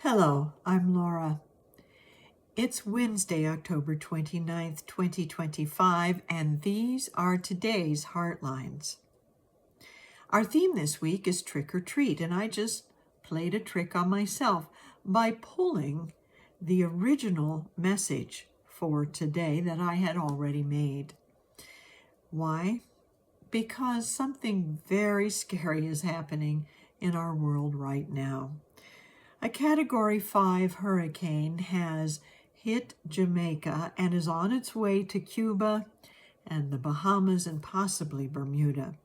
Hello, I'm Laura. It's Wednesday, October 29th, 2025, and these are today's Heartlines. Our theme this week is Trick or Treat, and I just played a trick on myself by pulling the original message for today that I had already made. Why? Because something very scary is happening in our world right now. A Category 5 hurricane has hit Jamaica and is on its way to Cuba and the Bahamas and possibly Bermuda.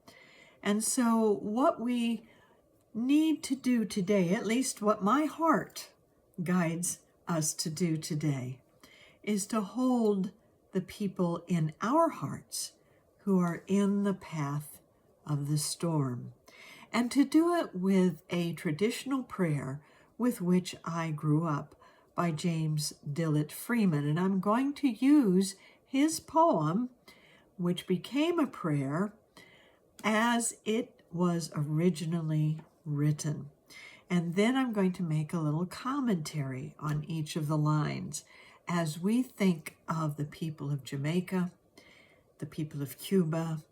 And so what we need to do today, at least what my heart guides us to do today, is to hold the people in our hearts who are in the path of the storm, and to do it with a traditional prayer with which I grew up by James Dillett Freeman. And I'm going to use his poem, which became a prayer, as it was originally written. And then I'm going to make a little commentary on each of the lines as we think of the people of Jamaica, the people of Cuba,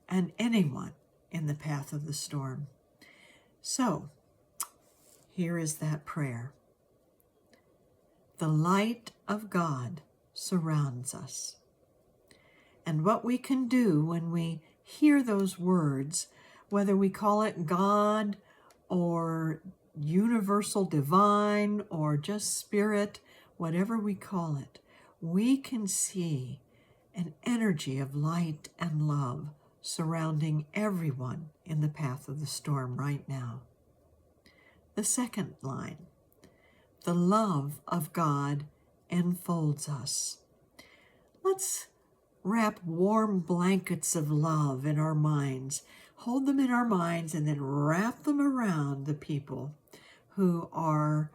and anyone in the path of the storm. So, here is that prayer. The light of God surrounds us. And what we can do when we hear those words, whether we call it God or universal divine or just spirit, whatever we call it, we can see an energy of light and love surrounding everyone in the path of the storm right now. The second line, the love of God enfolds us. Let's wrap warm blankets of love in our minds, hold them in our minds, and then wrap them around the people who are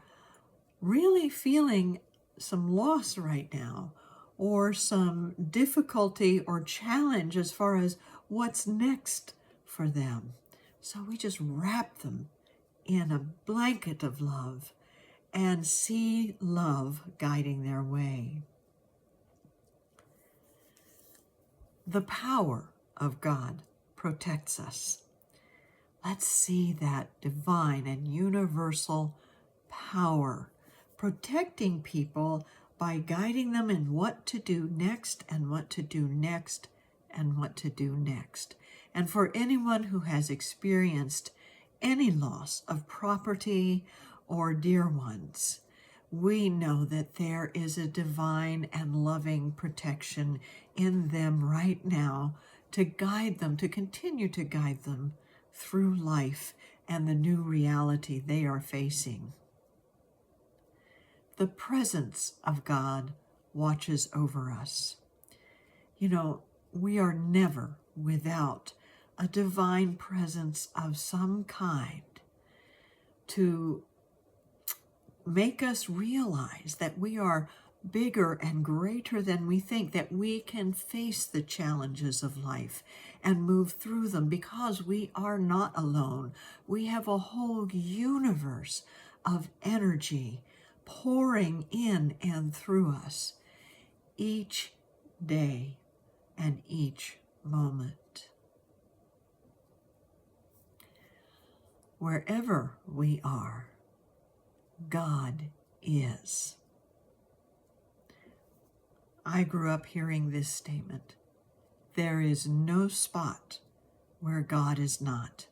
really feeling some loss right now, or some difficulty or challenge as far as what's next for them. So we just wrap them in a blanket of love and see love guiding their way. The power of God protects us. Let's see that divine and universal power protecting people by guiding them in what to do next and what to do next and what to do next. And for anyone who has experienced any loss of property or dear ones, we know that there is a divine and loving protection in them right now to guide them, to continue to guide them through life and the new reality they are facing. The presence of God watches over us. You know, we are never without a divine presence of some kind to make us realize that we are bigger and greater than we think, that we can face the challenges of life and move through them because we are not alone. We have a whole universe of energy pouring in and through us each day and each moment. Wherever we are, God is. I grew up hearing this statement. There is no spot where God is not.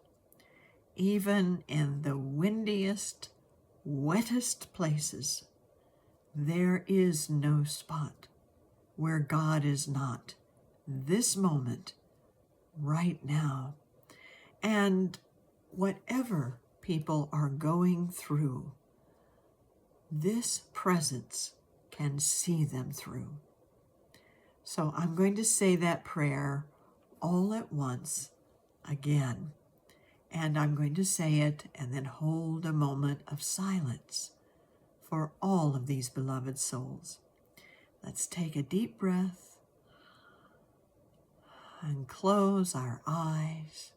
Even in the windiest, wettest places, there is no spot where God is not. This moment, right now. And whatever people are going through, this presence can see them through. So I'm going to say that prayer all at once again. And I'm going to say it and then hold a moment of silence for all of these beloved souls. Let's take a deep breath and close our eyes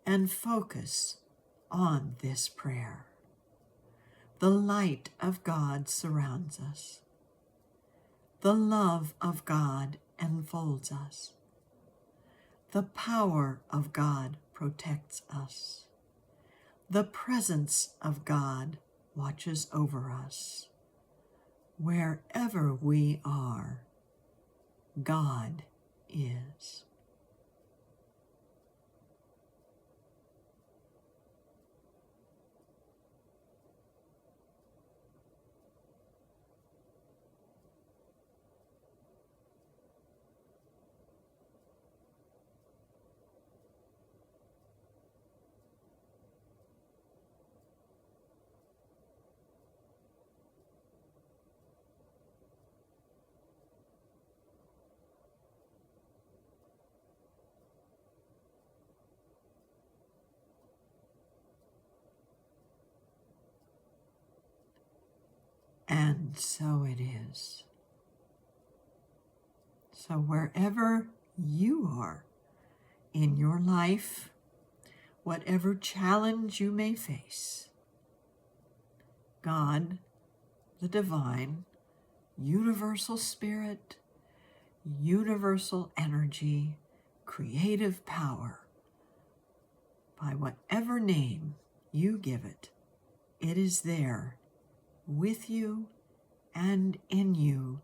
and focus on this prayer. The light of God surrounds us. The love of God enfolds us. The power of God protects us. The presence of God watches over us. Wherever we are, God is. And so it is. So wherever you are in your life, whatever challenge you may face, God, the divine, universal spirit, universal energy, creative power, by whatever name you give it, it is there with you and in you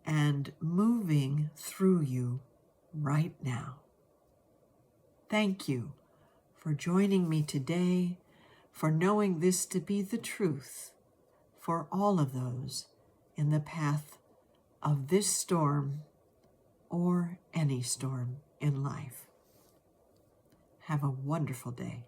and moving through you right now. Thank you for joining me today, for knowing this to be the truth for all of those in the path of this storm or any storm in life. Have a wonderful day.